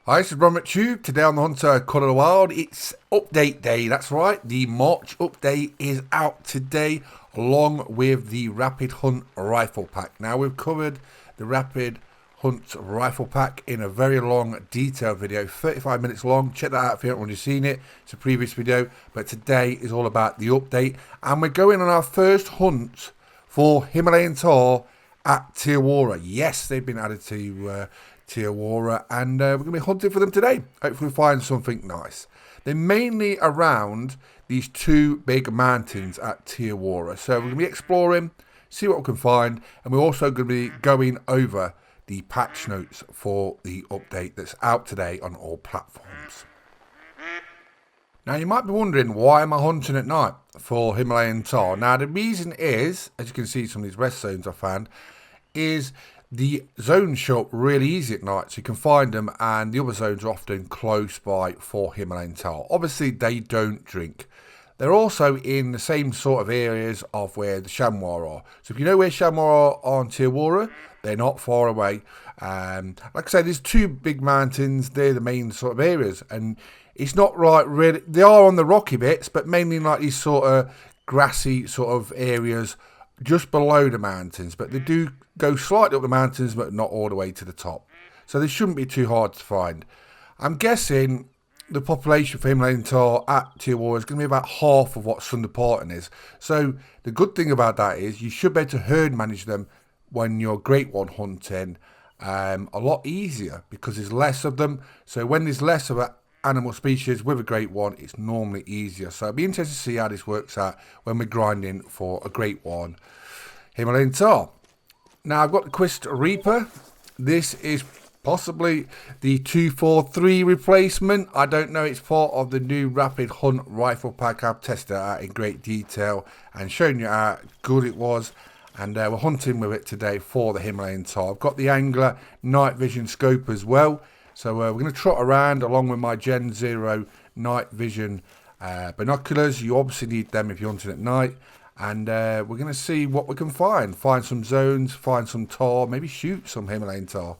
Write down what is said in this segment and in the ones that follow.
Hi, this is Ron Tube. Today on the Hunter Colour the Wild, it's update day. That's right, the March update is out today, along with the Rapid Hunt Rifle Pack. Now, we've covered the Rapid Hunt Rifle Pack in a very long, detailed video, 35 minutes long. Check that out if you haven't already seen it. It's a previous video, but today is all about the update. And we're going on our first hunt for Himalayan Tahr at Te Awaroa. Yes, they've been added to Te Awaroa, and we're going to be hunting for them today. Hopefully find something nice. They're mainly around these two big mountains at Te Awaroa. So we're going to be exploring, see what we can find, and we're also going to be going over the patch notes for the update that's out today on all platforms. Now, you might be wondering, why am I hunting at night for Himalayan Tahr? Now, the reason is, as you can see some of these rest zones I found, is the zones show up really easy at night, so you can find them, and the other zones are often close by for Himalayan Tahr. Obviously, they don't drink. They're also in the same sort of areas of where the chamois are. So if you know where chamois are on Te Awaroa, they're not far away. Like I say, there's two big mountains. They're the main sort of areas, and it's not like really. They are on the rocky bits, but mainly like these sort of grassy sort of areas just below the mountains. But they do go slightly up the mountains, but not all the way to the top. So they shouldn't be too hard to find. I'm guessing the population for Himalayan Tahr at Te Awaroa is going to be about half of what Sundarpartan is. So the good thing about that is you should be able to herd manage them when you're great one hunting a lot easier, because there's less of them. So when there's less of an animal species with a great one, it's normally easier. So I'd be interested to see how this works out when we're grinding for a great one Himalayan Tahr. Now, I've got the Quist Reaper. This is possibly the 243 replacement. I don't know. It's part of the new Rapid Hunt Rifle Pack. I've tested it out in great detail and shown you how good it was. And we're hunting with it today for the Himalayan Tahr. I've got the Angler night vision scope as well. So we're going to trot around along with my Gen 0 night vision binoculars. You obviously need them if you're hunting at night. And we're going to see what we can find. Find some zones, find some tahr, maybe shoot some Himalayan tahr.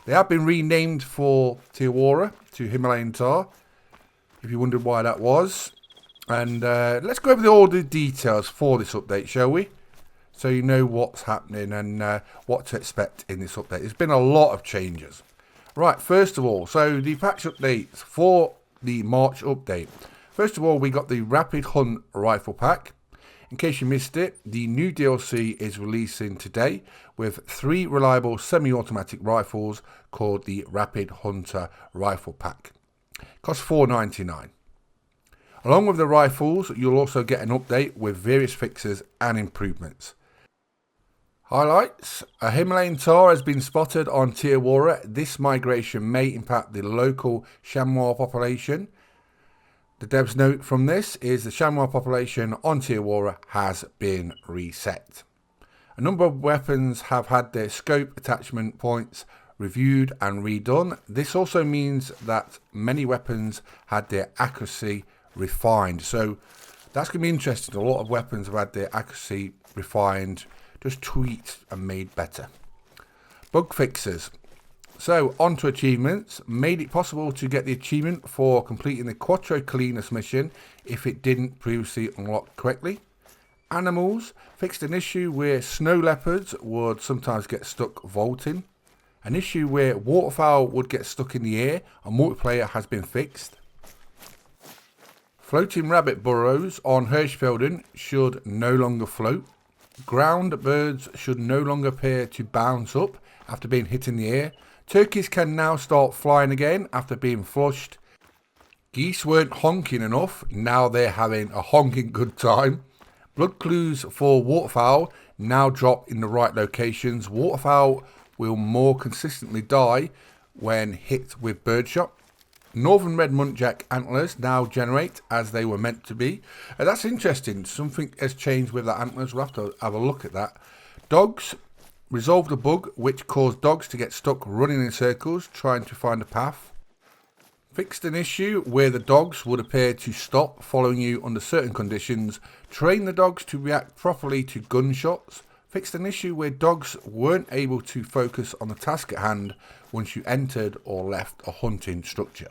They have been renamed for Te Awaroa to Himalayan Tahr, if you wondered why that was. And let's go over all the details for this update, shall we? So you know what's happening and what to expect in this update. There's been a lot of changes. Right, first of all, so the patch updates for the March update. First of all, we got the Rapid Hunt Rifle Pack. In case you missed it, the new DLC is releasing today with 3 reliable semi-automatic rifles called the Rapid Hunter Rifle Pack. Costs $4.99. Along with the rifles, you'll also get an update with various fixes and improvements. Highlights: a Himalayan tahr has been spotted on Te Awaroa. This migration may impact the local chamois population. The dev's note from this is the chamois population on Te Awaroa has been reset. A number of weapons have had their scope attachment points reviewed and redone. This also means that many weapons had their accuracy refined. So that's going to be interesting. A lot of weapons have had their accuracy refined, just tweaked and made better. Bug fixes. So, on to achievements. Made it possible to get the achievement for completing the Quattro Colinas mission if it didn't previously unlock correctly. Animals. Fixed an issue where snow leopards would sometimes get stuck vaulting. An issue where waterfowl would get stuck in the air. A multiplayer has been fixed. Floating rabbit burrows on Hirschfelden should no longer float. Ground birds should no longer appear to bounce up after being hit in the air. Turkeys can now start flying again after being flushed. Geese weren't honking enough, now they're having a honking good time. Blood clues for waterfowl now drop in the right locations. Waterfowl will more consistently die when hit with birdshot. Northern red muntjac antlers now generate as they were meant to be. That's interesting. Something has changed with the antlers. We'll have to have a look at that. Dogs resolved a bug which caused dogs to get stuck running in circles trying to find a path. Fixed an issue where the dogs would appear to stop following you under certain conditions. Train the dogs to react properly to gunshots. Fixed an issue where dogs weren't able to focus on the task at hand once you entered or left a hunting structure.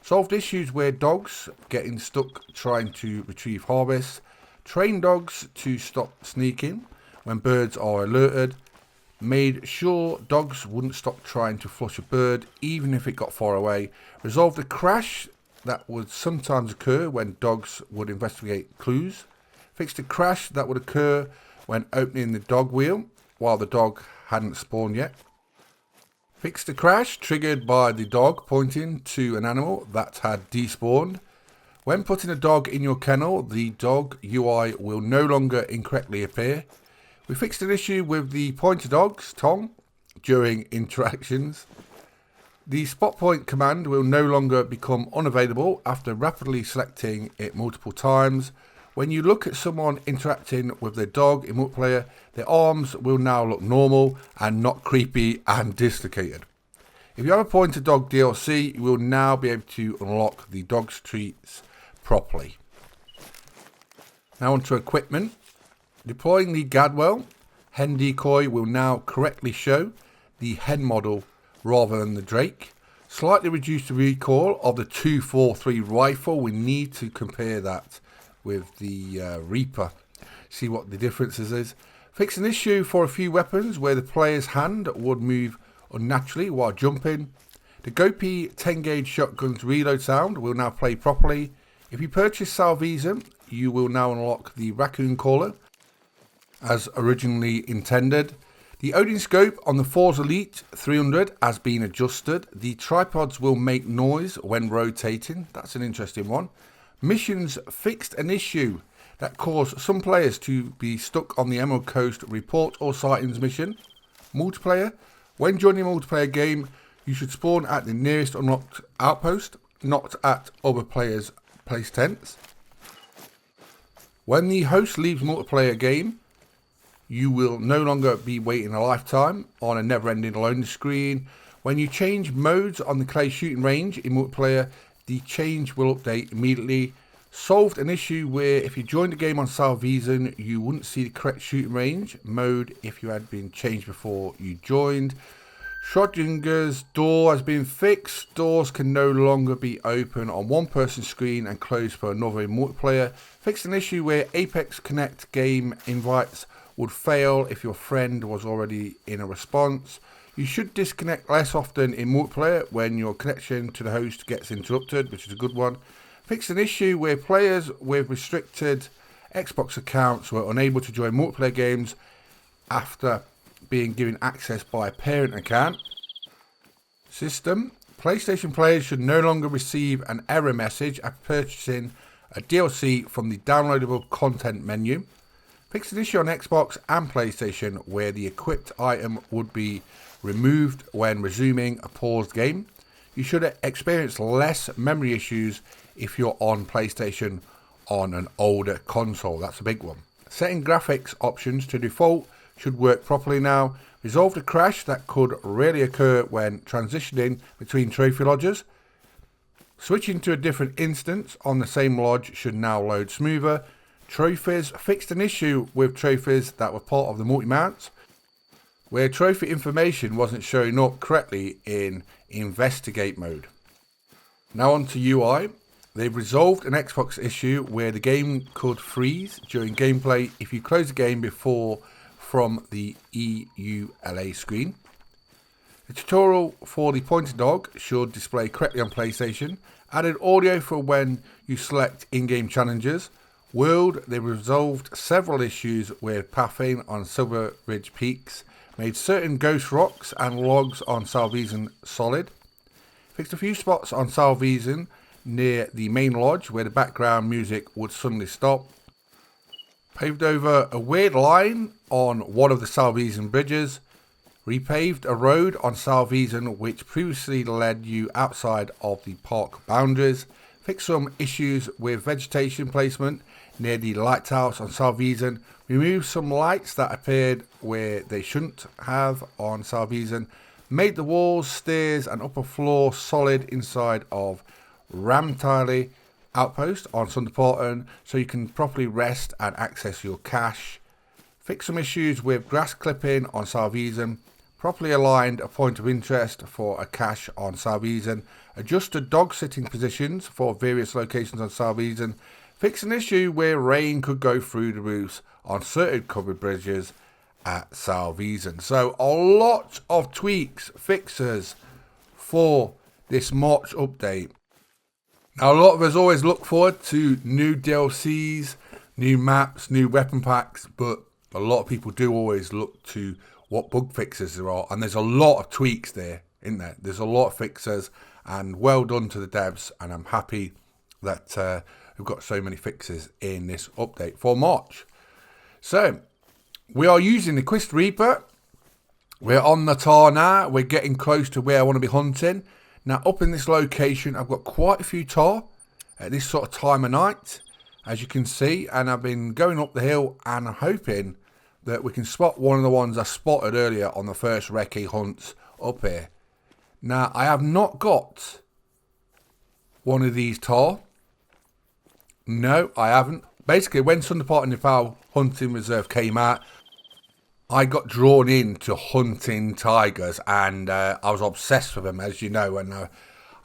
Solved issues where dogs getting stuck trying to retrieve harvest. Trained dogs to stop sneaking when birds are alerted. Made sure dogs wouldn't stop trying to flush a bird even if it got far away. Resolved a crash that would sometimes occur when dogs would investigate clues. Fixed a crash that would occur when opening the dog wheel while the dog hadn't spawned yet. Fixed a crash triggered by the dog pointing to an animal that had despawned. When putting a dog in your kennel, the dog UI will no longer incorrectly appear. We fixed an issue with the pointer dog's tongue during interactions. The spot point command will no longer become unavailable after rapidly selecting it multiple times. When you look at someone interacting with their dog in multiplayer, their arms will now look normal and not creepy and dislocated. If you have a pointer dog DLC, you will now be able to unlock the dog's treats properly. Now onto equipment. Deploying the Gadwell hen decoy will now correctly show the hen model rather than the Drake. Slightly reduce the recoil of the 243 rifle. We need to compare that with the Reaper, see what the differences is. Fix an issue for a few weapons where the player's hand would move unnaturally while jumping. The Gopi 10 gauge shotgun's reload sound will now play properly. If you purchase Salveson, you will now unlock the Raccoon Caller as originally intended. The Odin scope on the Force Elite 300 has been adjusted. The tripods will make noise when rotating. That's an interesting one. Missions fixed an issue that caused some players to be stuck on the Emerald Coast report all sightings mission. Multiplayer. When joining a multiplayer game, you should spawn at the nearest unlocked outpost, not at other players' place tents. When the host leaves multiplayer game, you will no longer be waiting a lifetime on a never-ending loading screen. When you change modes on the clay shooting range in multiplayer, the change will update immediately. Solved an issue where if you joined the game on Salveson, you wouldn't see the correct shooting range mode if you had been changed before you joined. Schrodinger's door has been fixed. Doors can no longer be open on one person's screen and closed for another in multiplayer. Fixed an issue where Apex Connect game invites would fail if your friend was already in a response. You should disconnect less often in multiplayer when your connection to the host gets interrupted, which is a good one. Fixed an issue where players with restricted Xbox accounts were unable to join multiplayer games after being given access by a parent account. System. PlayStation players should no longer receive an error message after purchasing a DLC from the downloadable content menu. Fixed an issue on Xbox and PlayStation where the equipped item would be removed when resuming a paused game. You should experience less memory issues if you're on PlayStation on an older console. That's a big one. Setting graphics options to default should work properly now. Resolved a crash that could rarely occur when transitioning between trophy lodges. Switching to a different instance on the same lodge should now load smoother. Trophies. Fixed an issue with trophies that were part of the multi-mounts where trophy information wasn't showing up correctly in investigate mode. Now on to UI. They've resolved an Xbox issue where the game could freeze during gameplay if you close the game before from the EULA screen. The tutorial for the pointer dog should display correctly on PlayStation. Added audio for when you select in-game challenges. World, they resolved several issues with pathing on Silver Ridge Peaks. Made certain ghost rocks and logs on Salveson solid. Fixed a few spots on Salveson near the main lodge where the background music would suddenly stop. Paved over a weird line on one of the Salveson bridges. Repaved a road on Salveson which previously led you outside of the park boundaries. Fixed some issues with vegetation placement near the lighthouse on Salveson. Removed some lights that appeared where they shouldn't have on Salveson. Made the walls, stairs and upper floor solid inside of Ramtile outpost on Sunderparton so you can properly rest and access your cache. Fix some issues with grass clipping on Salveson. Properly aligned a point of interest for a cache on Salveson. Adjusted dog sitting positions for various locations on Salveson. Fix an issue where rain could go through the roofs on certain covered bridges at Salveson. So a lot of tweaks, fixes for this March update. Now a lot of us always look forward to new DLCs, new maps, new weapon packs, but a lot of people do always look to what bug fixes there are, and there's a lot of tweaks there, isn't there? There's a lot of fixes, and well done to the devs, and I'm happy that we've got so many fixes in this update for March. So we are using the Quest Reaper. We're on the Tahr now. We're getting close to where I want to be hunting. Now up in this location, I've got quite a few Tahr at this sort of time of night, as you can see, and I've been going up the hill and I'm hoping that we can spot one of the ones I spotted earlier on the first recce hunts up here. Now I have not got one of these Tahr. No, I haven't. Basically, when Thunder Park Nepal Hunting Reserve came out, I got drawn into hunting tigers, and I was obsessed with them, as you know. And I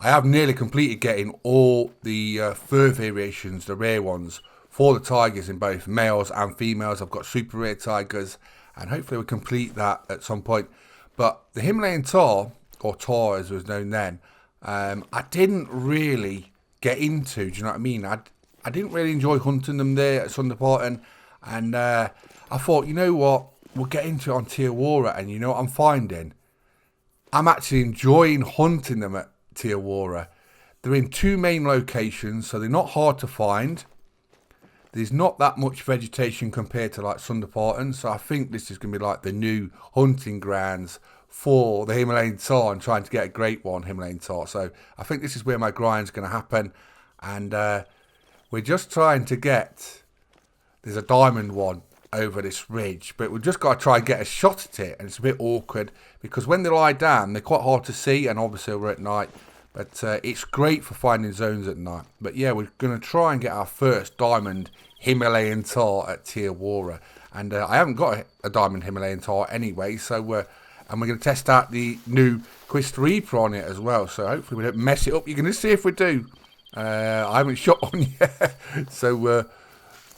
have nearly completed getting all the fur variations, the rare ones, for the tigers in both males and females. I've got super rare tigers, and hopefully we'll complete that at some point. But the Himalayan Tahr, or Tahr as it was known then, I didn't really get into. Do you know what I mean? I didn't really enjoy hunting them there at Sunderparton, and I thought, you know what, we'll get into it on Te Awaroa, and you know what I'm finding? I'm actually enjoying hunting them at Te Awaroa. They're in two main locations, so they're not hard to find. There's not that much vegetation compared to like Sunderparton, so I think this is going to be like the new hunting grounds for the Himalayan Tahr and trying to get a great one, Himalayan Tahr. So I think this is where my grind's going to happen, and we're just trying to get, there's a diamond one over this ridge, but we've just got to try and get a shot at it, and it's a bit awkward because when they lie down they're quite hard to see, and obviously we're at night, but it's great for finding zones at night. But yeah, we're going to try and get our first diamond Himalayan Tahr at Te Awaroa, and I haven't got a diamond Himalayan Tahr anyway, so and we're going to test out the new Quest Reaper on it as well, so hopefully we don't mess it up. You're going to see if we do. I haven't shot one yet, so we're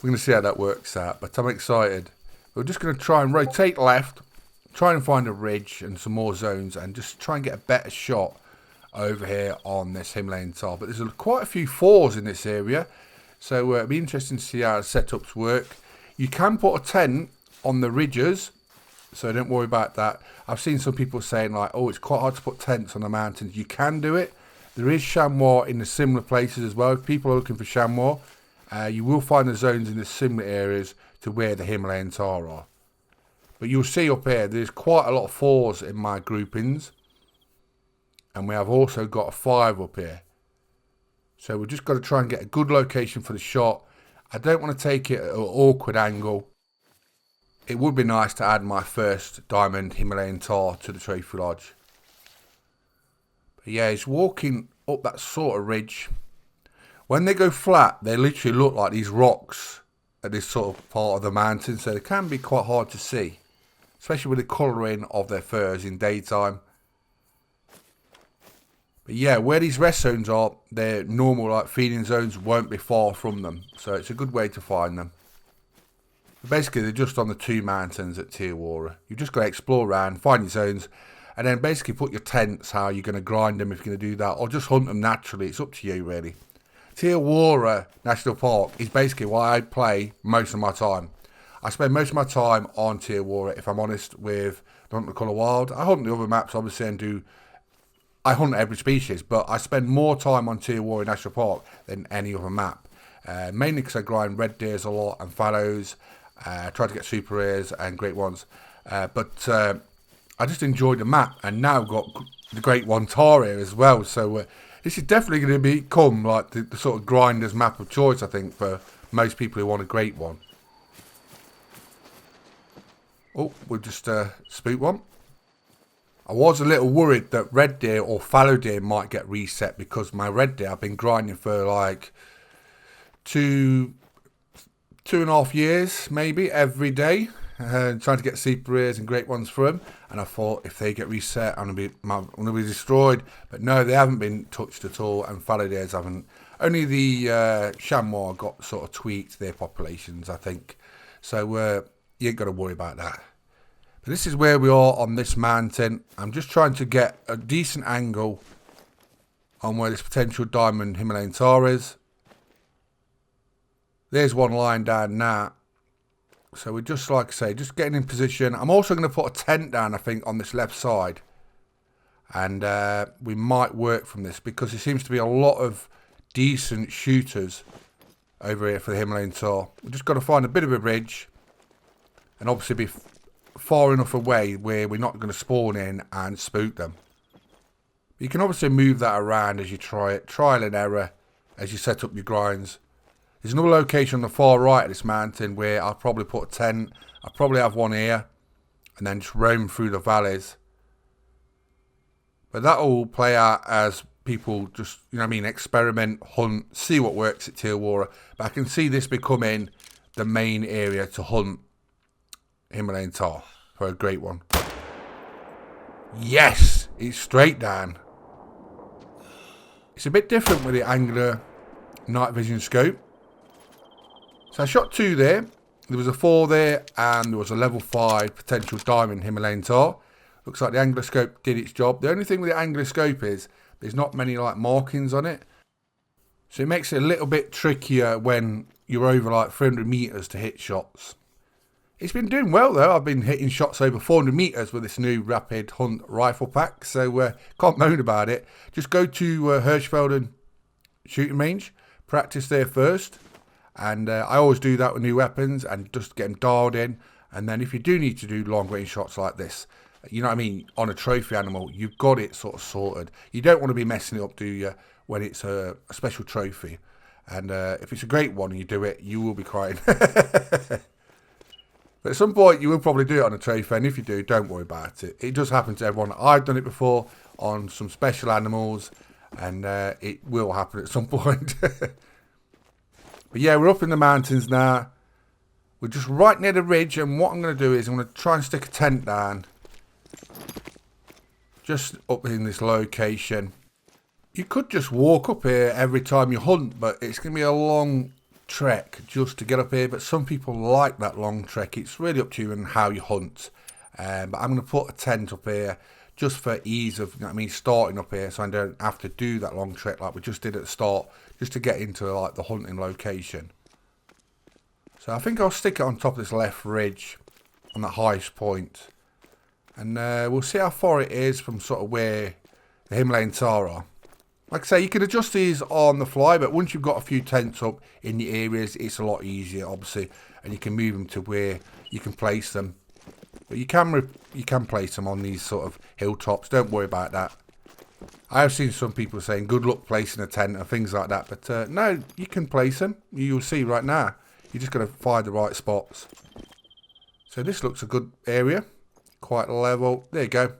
going to see how that works out, but I'm excited. We're just going to try and rotate left, try and find a ridge and some more zones, and just try and get a better shot over here on this Himalayan Tahr. But there's quite a few fours in this area, so it'll be interesting to see how the setups work. You can put a tent on the ridges, so don't worry about that. I've seen some people saying like, oh, it's quite hard to put tents on the mountains. You can do it. There is chamois in the similar places as well. If people are looking for chamois, you will find the zones in the similar areas to where the Himalayan Tahr are. But you'll see up here, there's quite a lot of 4s in my groupings. And we have also got a 5 up here. So we've just got to try and get a good location for the shot. I don't want to take it at an awkward angle. It would be nice to add my first diamond Himalayan Tahr to the trophy lodge. But yeah, it's walking up that sort of ridge. When they go flat, they literally look like these rocks at this sort of part of the mountain, so they can be quite hard to see, especially with the colouring of their furs in daytime. But yeah, where these rest zones are, their normal like feeding zones won't be far from them, so it's a good way to find them. But basically, they're just on the two mountains at Te Awaroa. You've just got to explore around, find your zones, and then basically put your tents how you're going to grind them if you're going to do that, or just hunt them naturally. It's up to you, really. Te Awaroa National Park is basically why I play most of my time. I spend most of my time on Te Awaroa, if I'm honest, with the Hunt the Colour Wild. I hunt the other maps, obviously, and I hunt every species, but I spend more time on Te Awaroa National Park than any other map. Mainly because I grind red deers a lot and fallows, try to get super rares and great ones. But I just enjoy the map, and now I've got the great one Tahr here as well, so this is definitely going to become like the sort of grinders map of choice, I think, for most people who want a great one. Oh, we've just spooked one. I was a little worried that red deer or fallow deer might get reset, because my red deer I've been grinding for like 2.5 years maybe every day, trying to get super rares and great ones for them. And I thought if they get reset, I'm gonna be destroyed. But no, they haven't been touched at all, and Faladeers haven't. Only the chamois got sort of tweaked their populations, I think. So you ain't got to worry about that. But this is where we are on this mountain. I'm just trying to get a decent angle on where this potential diamond Himalayan Tahr is. There's one lying down now. So we're just, like I say, just getting in position. I'm also going to put a tent down, I think, on this left side. And we might work from this because there seems to be a lot of decent shooters over here for the Himalayan Tahr. We've just got to find a bit of a ridge and obviously be far enough away where we're not going to spawn in and spook them. You can obviously move that around as you try it. Trial and error as you set up your grinds. There's another location on the far right of this mountain where I'll probably put a tent. I'll probably have one here and then just roam through the valleys. But that'll all play out as people just, you know what I mean, experiment, hunt, see what works at Te Awaroa. But I can see this becoming the main area to hunt Himalayan Tahr for a great one. Yes, it's straight down. It's a bit different with the angular night vision scope. So I shot 2 there. There was a 4 there, and there was a level 5 potential diamond Himalayan Tahr. Looks like the angular scope did its job. The only thing with the angular scope is there's not many like markings on it. So it makes it a little bit trickier when you're over like 300 meters to hit shots. It's been doing well though. I've been hitting shots over 400 meters with this new Rapid Hunt rifle pack. So can't moan about it. Just go to Hirschfelden shooting range. Practice there first. And I always do that with new weapons and just get them dialed in. And then if you do need to do long range shots like this, you know what I mean, on a trophy animal, you've got it sort of sorted. You don't want to be messing it up, do you, when it's a special trophy. And if it's a great one and you do it, you will be crying. But at some point, you will probably do it on a trophy, and if you do, don't worry about it. It does happen to everyone. I've done it before on some special animals, and it will happen at some point. But yeah, we're up in the mountains now. We're just right near the ridge, and what I'm going to do is I'm going to try and stick a tent down just up in this location. You could just walk up here every time you hunt, but it's going to be a long trek just to get up here. But some people like that long trek. It's really up to you and how you hunt. But I'm going to put a tent up here just for ease of, you know what I mean, starting up here, so I don't have to do that long trek like we just did at the start, just to get into like the hunting location. So I think I'll stick it on top of this left ridge on the highest point. And we'll see how far it is from sort of where the Himalayan Tahr are. Like I say, you can adjust these on the fly, but once you've got a few tents up in the areas, it's a lot easier, obviously. And you can move them to where you can place them. But you can place them on these sort of hilltops. Don't worry about that. I have seen some people saying good luck placing a tent and things like that. But no, you can place them. You'll see right now. You're just going to find the right spots. So this looks a good area. Quite level. There you go.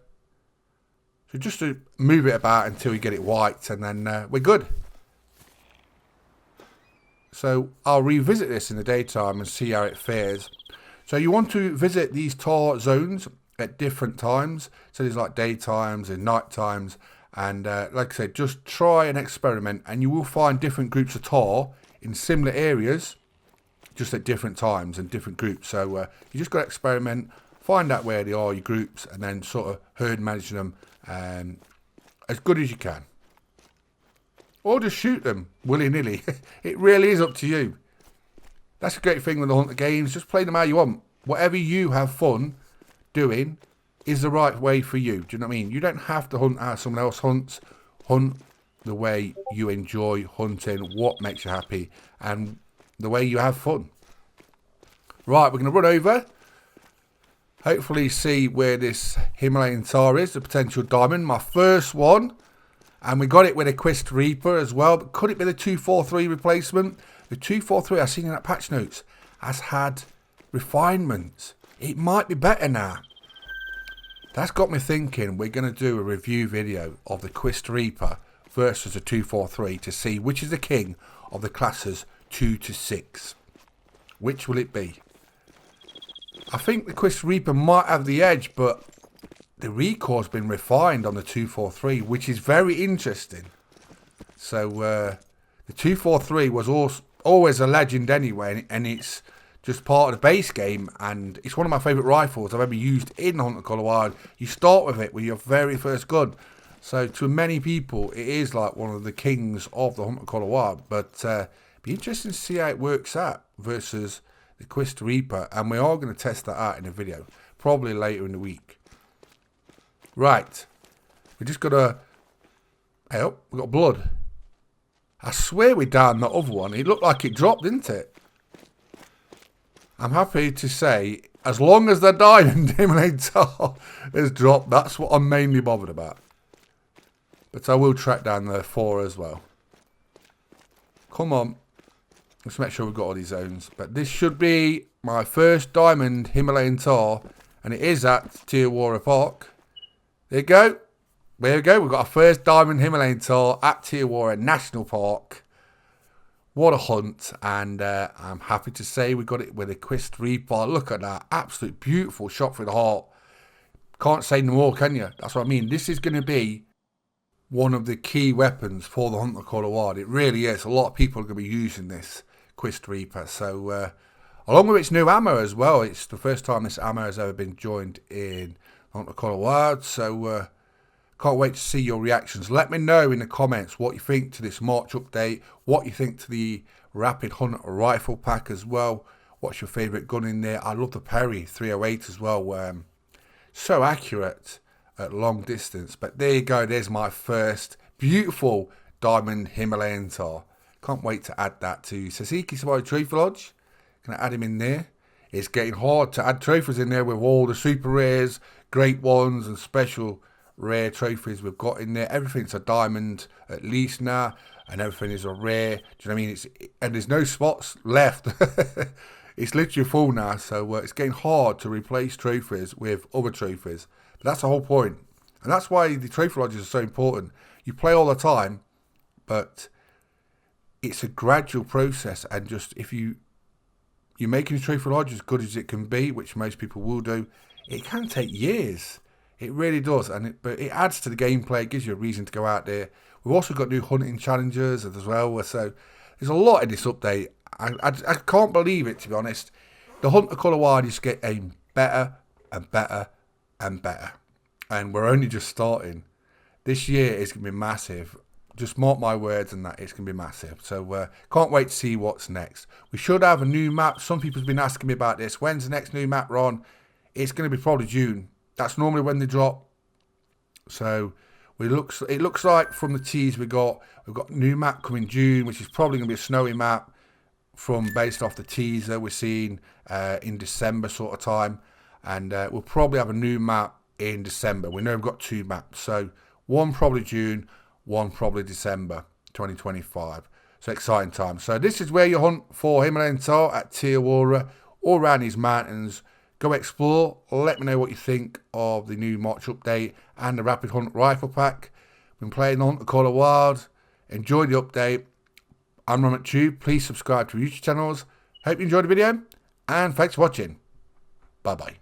So just to move it about until you get it white, and then we're good. So I'll revisit this in the daytime and see how it fares. So you want to visit these Tahr zones at different times. So there's like daytimes and night times. And like I said, just try and experiment, and you will find different groups of Tahr in similar areas, just at different times and different groups. So you just got to experiment, find out where they are, your groups, and then sort of herd manage them as good as you can. Or just shoot them willy-nilly. It really is up to you. That's a great thing with the Hunter games. Just play them how you want. Whatever you have fun doing is the right way for you. Do you know what I mean? You don't have to hunt how someone else hunts. Hunt the way you enjoy hunting, what makes you happy, and the way you have fun. Right, we're going to run over. Hopefully see where this Himalayan Tahr is, the potential diamond. My first one. And we got it with a Quest Reaper as well. But could it be the 243 replacement? The 243 I've seen in that patch notes has had refinements. It might be better now. That's got me thinking we're going to do a review video of the Quest Reaper versus the 243 to see which is the king of the classes 2 to 6. Which will it be? I think the Quist Reaper might have the edge, but the recoil's been refined on the 243, which is very interesting. So the 243 was always a legend anyway, and it's just part of the base game, and it's one of my favourite rifles I've ever used in Hunter Call of Wild. You start with it with your very first gun. So to many people, it is like one of the kings of the Hunter Call of Wild. But be interesting to see how it works out versus the Quist Reaper, and we are going to test that out in a video, probably later in the week. Right, we just got to... Oh, we got blood. I swear we downed that other one. It looked like it dropped, didn't it? I'm happy to say, as long as the diamond Himalayan Tahr has dropped, that's what I'm mainly bothered about. But I will track down the 4 as well. Come on. Let's make sure we've got all these zones. But this should be my first diamond Himalayan Tahr, and it is at Te Awaroa Park. There you go. There we go. We've got our first diamond Himalayan Tahr at Te Awaroa National Park. What a hunt, and I'm happy to say we got it with a Quist Reaper. Look at that, absolute beautiful shot through the heart. Can't say no more, can you? That's what I mean. This is going to be one of the key weapons for the Hunter Call of Wild. It really is. A lot of people are going to be using this Quist Reaper. So, along with its new ammo as well, it's the first time this ammo has ever been joined in Hunter Call of Wild. So, can't wait to see your reactions. Let me know in the comments what you think to this March update, what you think to the Rapid Hunter rifle pack as well. What's your favourite gun in there? I love the Perry 308 as well. So accurate at long distance. But there you go. There's my first beautiful diamond Himalayan Tahr. Can't wait to add that to Sasiki Sabai Trophy Lodge. Gonna add him in there. It's getting hard to add trophies in there with all the super rares, great ones, and special rare trophies we've got in there. Everything's a diamond at least now, and everything is a rare. Do you know what I mean? And there's no spots left. It's literally full now, so it's getting hard to replace trophies with other trophies. But that's the whole point, and that's why the trophy lodges are so important. You play all the time, but it's a gradual process, and just if you're making a trophy lodge as good as it can be, which most people will do, it can take years. It really does, but it adds to the gameplay. It gives you a reason to go out there. We've also got new hunting challenges as well, so there's a lot in this update. I can't believe it, to be honest. The Hunter Call of Wild is getting better and better and better, and we're only just starting. This year is going to be massive. Just mark my words on that, it's going to be massive. So can't wait to see what's next. We should have a new map. Some people's been asking me about this. When's the next new map, Ron? It's going to be probably June. That's normally when they drop. So it looks like from the tease we've got new map coming June, which is probably going to be a snowy map based off the teaser we're seeing in December sort of time. And we'll probably have a new map in December. We know we've got 2 maps. So one probably June, one probably December 2025. So exciting time. So this is where you hunt for Himalayan Tahr at Te Awaroa, all around these mountains. Go explore. Let me know what you think of the new March update and the Rapid Hunt rifle pack. Been playing the Hunter Call of Wild. Enjoy the update. I'm Ron McTube. Please subscribe to our YouTube channels. Hope you enjoyed the video, and thanks for watching. Bye bye.